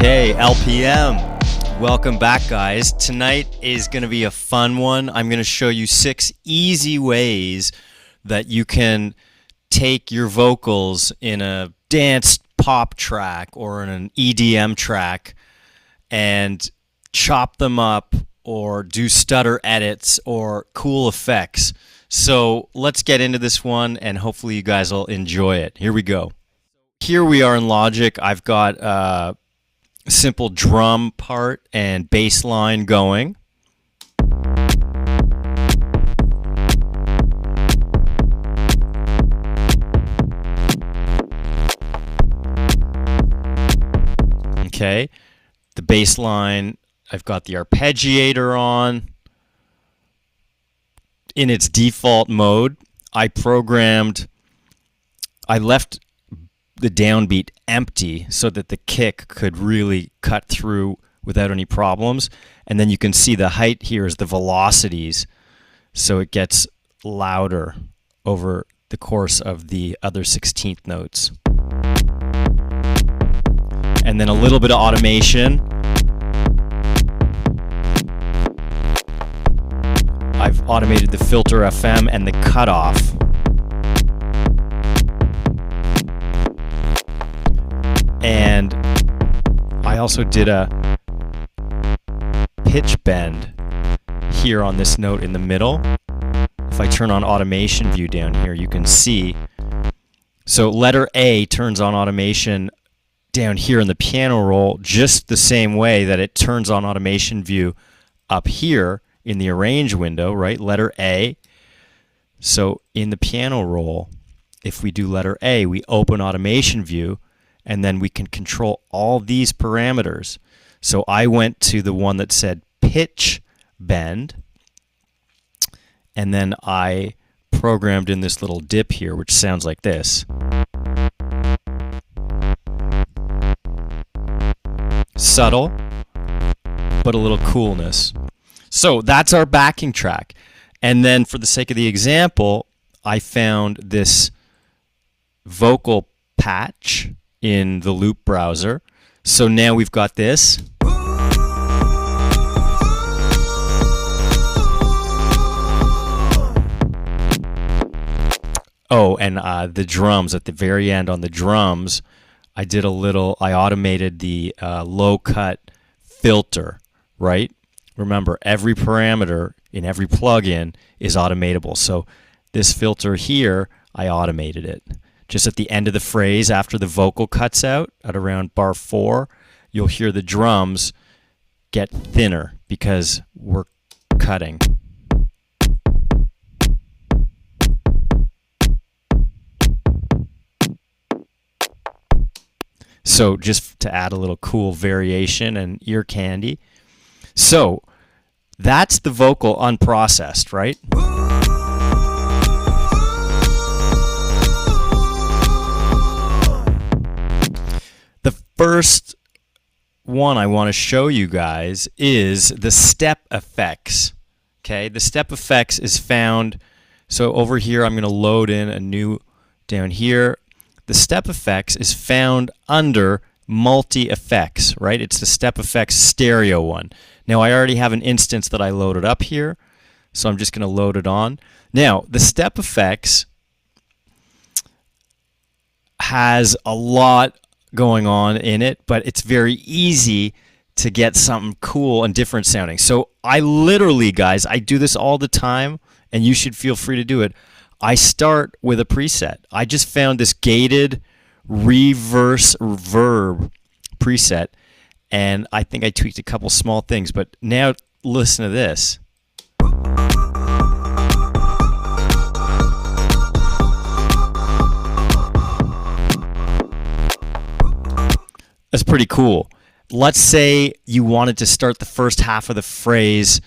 Okay, LPM. Welcome back, guys. Tonight is going to be a fun one. I'm going to show you 6 easy ways that you can take your vocals in a dance pop track or in an EDM track and chop them up or do stutter edits or cool effects. So let's get into this one and hopefully you guys will enjoy it. Here we go. Here we are in Logic. I've got a simple drum part and bass line going. Okay, the bass line, I've got the arpeggiator on. In its default mode, I left the downbeat empty so that the kick could really cut through without any problems. And then you can see the height here is the velocities, so it gets louder over the course of the other 16th notes. And then a little bit of automation. I've automated the filter FM and the cutoff. And I also did a pitch bend here on this note in the middle. If I turn on automation view down here, you can see. So letter A turns on automation down here in the piano roll just the same way that it turns on automation view up here in the arrange window, right? Letter A. So in the piano roll, if we do letter A, we open automation view and then we can control all these parameters. So I went to the one that said pitch bend, and then I programmed in this little dip here, which sounds like this. Subtle, but a little coolness. So that's our backing track. And then for the sake of the example, I found this vocal patch in the loop browser. So now we've got this. Oh, and the drums at the very end on the drums, I automated the low cut filter, right? Remember, every parameter in every plugin is automatable. So this filter here, I automated it. Just at the end of the phrase, after the vocal cuts out, at around bar 4, you'll hear the drums get thinner because we're cutting. So just to add a little cool variation and ear candy. So that's the vocal unprocessed, right? The first one I want to show you guys is the StepFX. Okay, the StepFX is found, so over here I'm going to load in a new down here. The StepFX is found under multi-effects, right? It's the StepFX stereo one. Now I already have an instance that I loaded up here, so I'm just going to load it on. Now the StepFX has a lot going on in it, but it's very easy to get something cool and different sounding. So I literally, guys, I do this all the time, and you should feel free to do it. I start with a preset. I just found this gated reverse reverb preset, and I think I tweaked a couple small things, but now listen to this. That's pretty cool. Let's say you wanted to start the first half of the phrase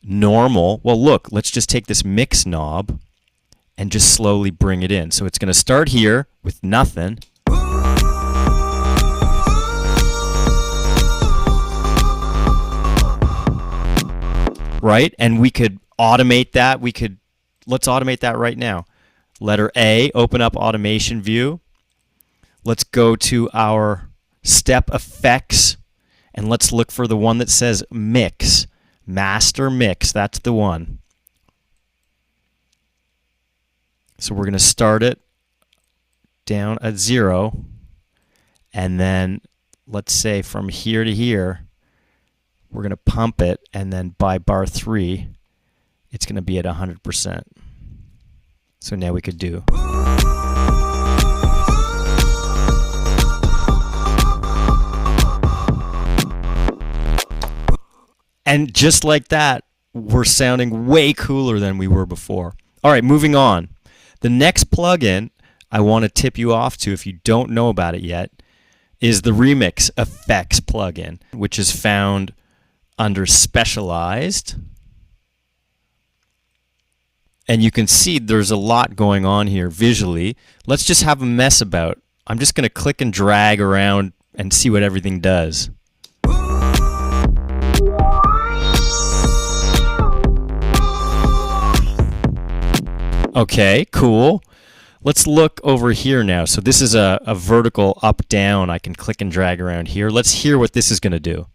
normal. Well, look, let's just take this mix knob and just slowly bring it in. So it's going to start here with nothing. Right? And we could automate that. Let's automate that right now. Letter A, open up automation view. Let's go to our StepFX and let's look for the one that says mix. Master mix, that's the one. So we're going to start it down at 0, and then let's say from here to here, we're going to pump it, and then by bar 3, it's going to be at 100%. So now we could do. And just like that, we're sounding way cooler than we were before. All right, moving on. The next plugin I want to tip you off to, if you don't know about it yet, is the RemixFX plugin, which is found under Specialized. And you can see there's a lot going on here visually. Let's just have a mess about. I'm just going to click and drag around and see what everything does. Okay, cool. Let's look over here now. So this is a vertical up-down. I can click and drag around here. Let's hear what this is going to do.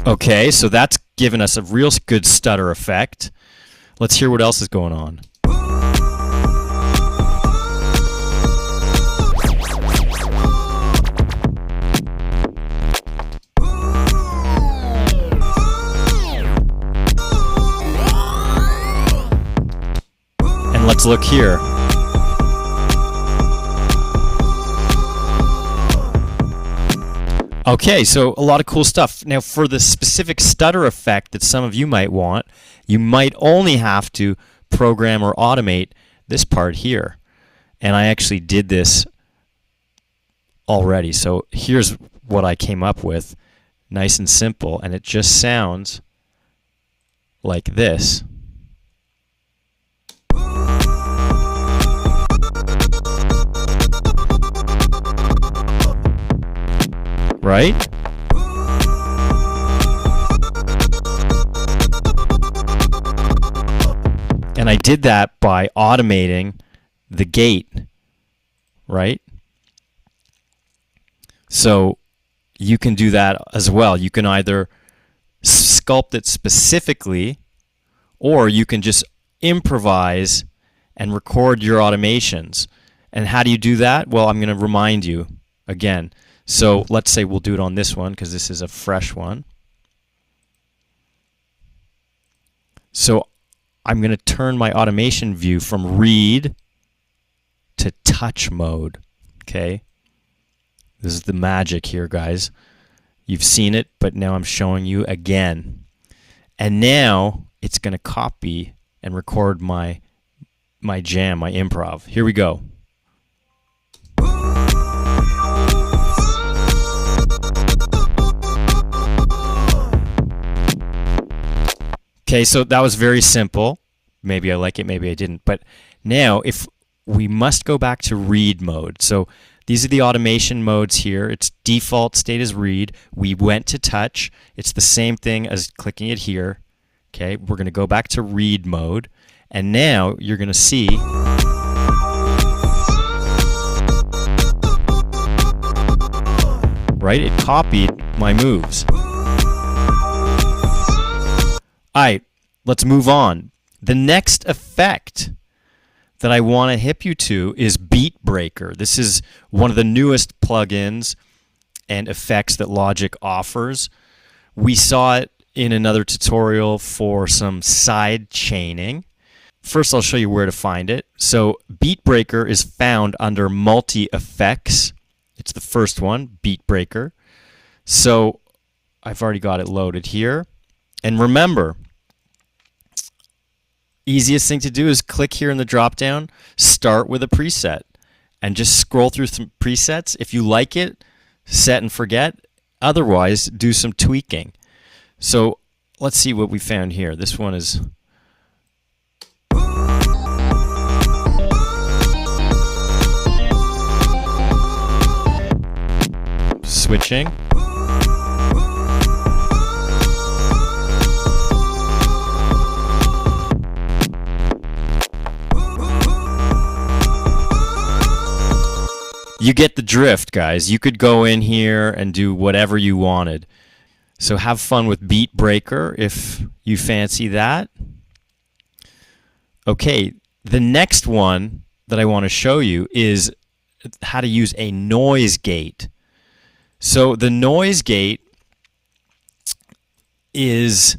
Okay, so that's given us a real good stutter effect. Let's hear what else is going on. And let's look here. Okay, so a lot of cool stuff. Now for the specific stutter effect that some of you might want, you might only have to program or automate this part here. And I actually did this already. So here's what I came up with, nice and simple, and it just sounds like this. Right? And I did that by automating the gate, right? So you can do that as well. You can either sculpt it specifically, or you can just improvise and record your automations. And how do you do that? Well, I'm going to remind you again. So let's say we'll do it on this one because this is a fresh one. So I'm going to turn my automation view from read to touch mode. Okay? This is the magic here, guys. You've seen it, but now I'm showing you again. And now it's going to copy and record my jam, my improv. Here we go. Okay, so that was very simple. Maybe I like it, maybe I didn't. But now, if we must go back to read mode. So these are the automation modes here. Its default state is read. We went to touch. It's the same thing as clicking it here. Okay, we're going to go back to read mode. And now you're going to see right? It copied my moves. Alright, let's move on. The next effect that I want to hip you to is BeatBreaker. This is one of the newest plugins and effects that Logic offers. We saw it in another tutorial for some sidechaining. First, I'll show you where to find it. So BeatBreaker is found under Multi-Effects. It's the first one, BeatBreaker. So I've already got it loaded here. And remember, easiest thing to do is click here in the drop-down, start with a preset, and just scroll through some presets. If you like it, set and forget. Otherwise, do some tweaking. So let's see what we found here. This one is... switching. You get the drift, guys. You could go in here and do whatever you wanted. So have fun with BeatBreaker if you fancy that. Okay, the next one that I want to show you is how to use a noise gate. So the noise gate is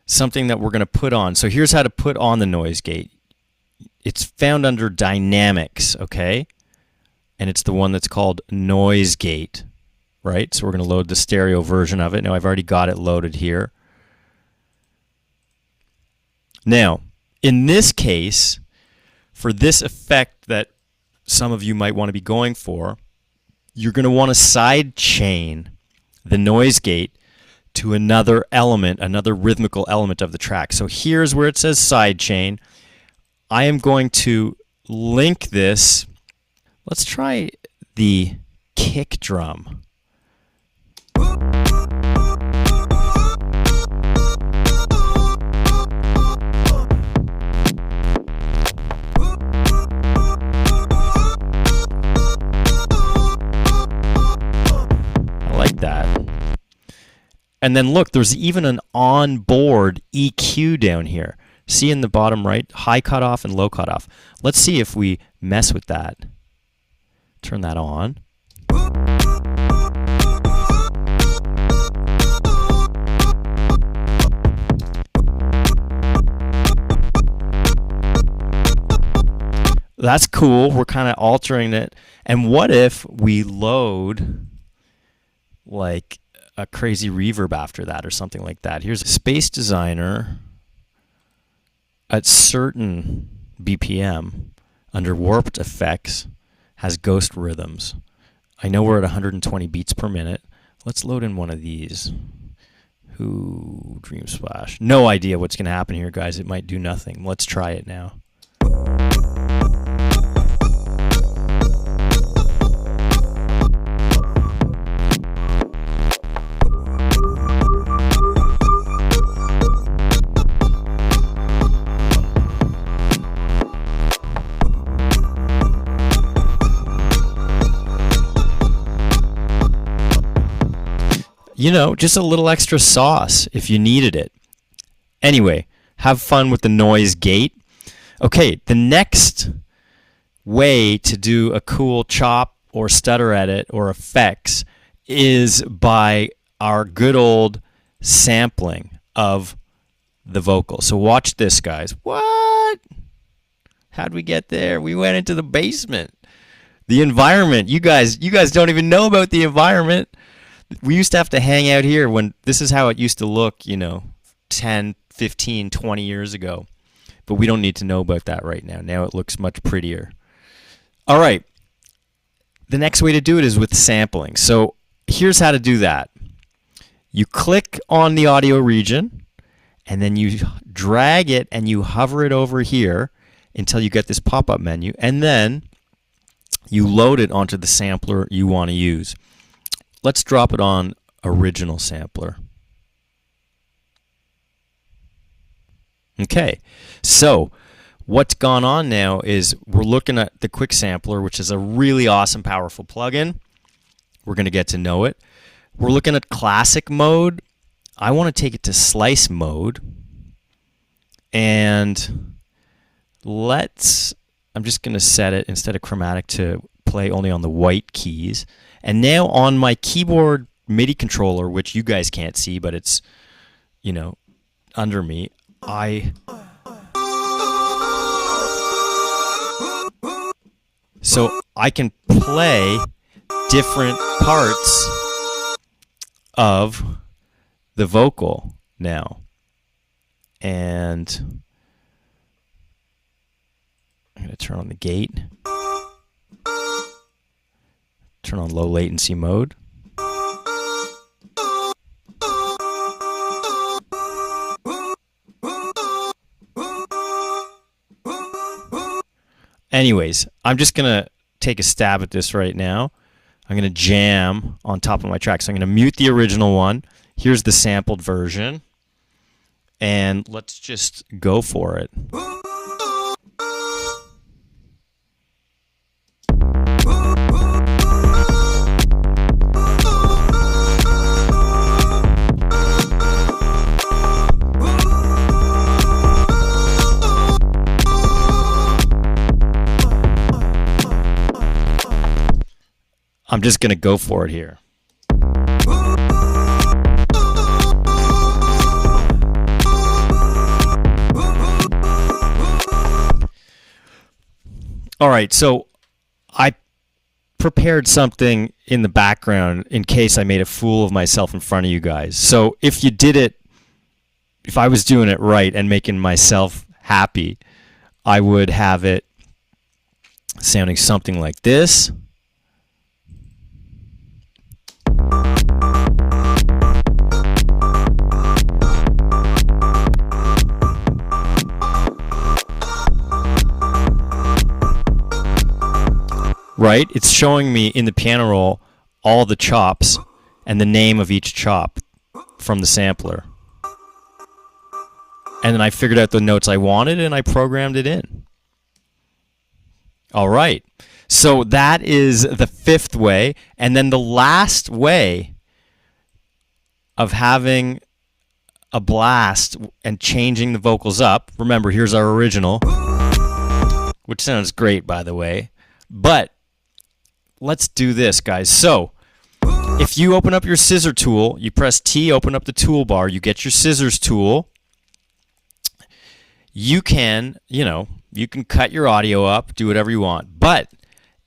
something that we're going to put on. So here's how to put on the noise gate. It's found under Dynamics, okay? And it's the one that's called Noise Gate, right? So we're going to load the stereo version of it. Now I've already got it loaded here. Now, in this case, for this effect that some of you might want to be going for, you're going to want to sidechain the noise gate to another element, another rhythmical element of the track. So here's where it says sidechain. I am going to link this. Let's try the kick drum. That. And then look, there's even an onboard EQ down here. See in the bottom right, high cutoff and low cutoff. Let's see if we mess with that. Turn that on. That's cool. We're kind of altering it. And what if we load like a crazy reverb after that or something like that? Here's Space Designer at certain BPM under warped effects has ghost rhythms. I know we're at 120 beats per minute. Let's load in one of these. Who Dream Splash. No idea what's going to happen here, guys. It might do nothing. Let's try it now. You know, just a little extra sauce if you needed it. Anyway, have fun with the noise gate. Okay, the next way to do a cool chop or stutter edit or effects is by our good old sampling of the vocal. So watch this, guys. What? How'd we get there? We went into the basement. The environment. You guys don't even know about the environment. We used to have to hang out here when this is how it used to look, you know, 10, 15, 20 years ago. But we don't need to know about that right now. Now it looks much prettier. All right. The next way to do it is with sampling. So here's how to do that. You click on the audio region, and then you drag it and you hover it over here until you get this pop-up menu, and then you load it onto the sampler you want to use. Let's drop it on original sampler. Okay, so what's gone on now is we're looking at the Quick Sampler, which is a really awesome, powerful plugin. We're going to get to know it. We're looking at classic mode. I want to take it to slice mode. And I'm just going to set it instead of chromatic to play only on the white keys. And now on my keyboard MIDI controller, which you guys can't see, but it's, you know, under me, so I can play different parts of the vocal now. And I'm going to turn on the gate. Turn on low latency mode. Anyways, I'm just going to take a stab at this right now. I'm going to jam on top of my track. So I'm going to mute the original one. Here's the sampled version. And let's just go for it. I'm just going to go for it here. All right, so I prepared something in the background in case I made a fool of myself in front of you guys. So if you did it, if I was doing it right and making myself happy, I would have it sounding something like this. Right? It's showing me in the piano roll all the chops and the name of each chop from the sampler. And then I figured out the notes I wanted and I programmed it in. All right. So that is the fifth way. And then the last way of having a blast and changing the vocals up. Remember, here's our original, which sounds great, by the way. But let's do this, guys. So if you open up your scissor tool, you press T, open up the toolbar, you get your scissors tool. You can, you can cut your audio up, do whatever you want. But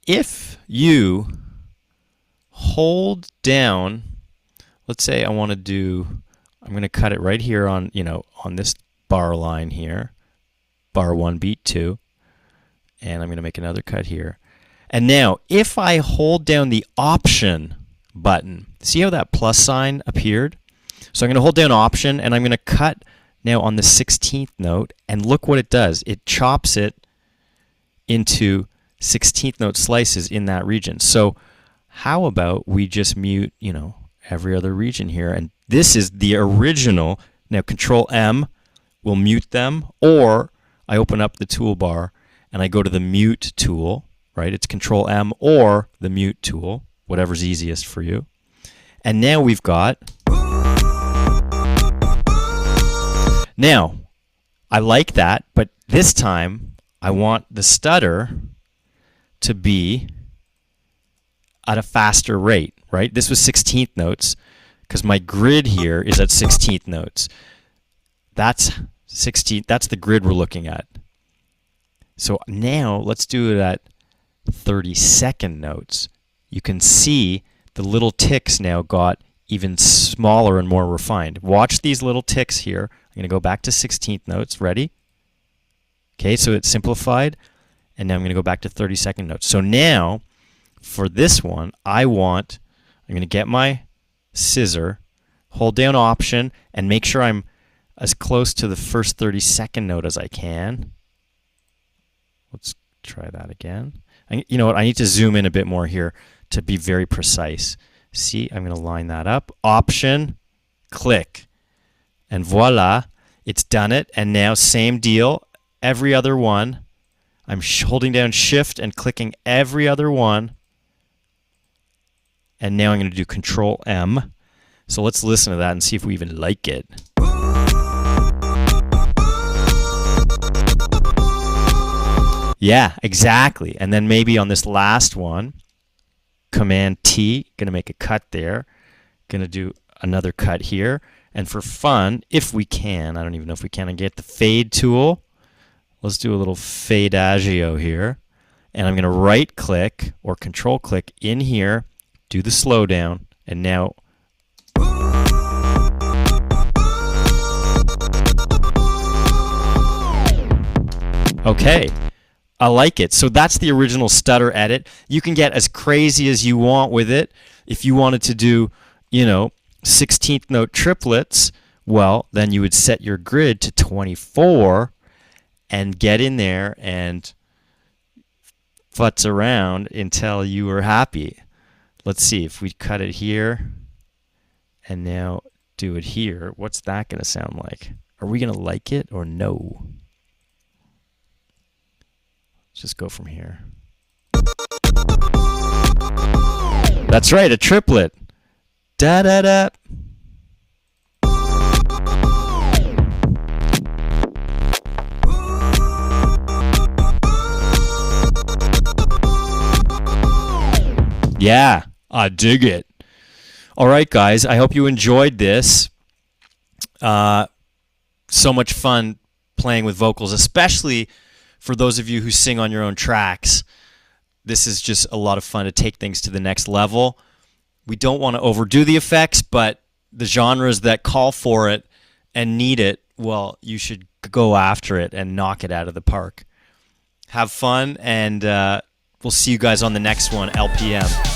if you hold down, let's say I'm going to cut it right here on, on this bar line here, bar 1, beat 2, and I'm going to make another cut here. And now, if I hold down the Option button, see how that plus sign appeared? So I'm going to hold down Option, and I'm going to cut now on the 16th note, and look what it does. It chops it into 16th note slices in that region. So how about we just mute, every other region here? And this is the original. Now, Control M will mute them, or I open up the toolbar, and I go to the Mute tool. Right? It's Control M or the Mute tool, whatever's easiest for you. And now we've got. Now, I like that, but this time I want the stutter to be at a faster rate, right? This was 16th notes because my grid here is at 16th notes. That's 16th, that's the grid we're looking at. So now let's do it at 32nd notes. You can see the little ticks now got even smaller and more refined. Watch these little ticks here. I'm going to go back to 16th notes. Ready? Okay, so it's simplified. And now I'm going to go back to 32nd notes. So now, for this one, I'm going to get my scissor, hold down Option, and make sure I'm as close to the first 32nd note as I can. Let's try that again. You know what? I need to zoom in a bit more here to be very precise. See, I'm going to line that up. Option, click. And voila, it's done it. And now, same deal. Every other one. I'm holding down Shift and clicking every other one. And now I'm going to do Control M. So let's listen to that and see if we even like it. Yeah, exactly. And then maybe on this last one, Command T, going to make a cut there. Going to do another cut here. And for fun, if we can, I don't even know if we can, get the Fade tool. Let's do a little Fade-agio here. And I'm going to right click or control click in here, do the slowdown, and now okay. I like it. So that's the original Stutter edit. You can get as crazy as you want with it. If you wanted to do, 16th note triplets, well, then you would set your grid to 24 and get in there and futz around until you were happy. Let's see if we cut it here and now do it here. What's that going to sound like? Are we going to like it or no? Let's just go from here. That's right, a triplet. Da da da. Yeah, I dig it. All right, guys. I hope you enjoyed this. So much fun playing with vocals, especially for those of you who sing on your own tracks. This is just a lot of fun to take things to the next level. We don't want to overdo the effects, but the genres that call for it and need it, well, you should go after it and knock it out of the park. Have fun, and we'll see you guys on the next one, LPM.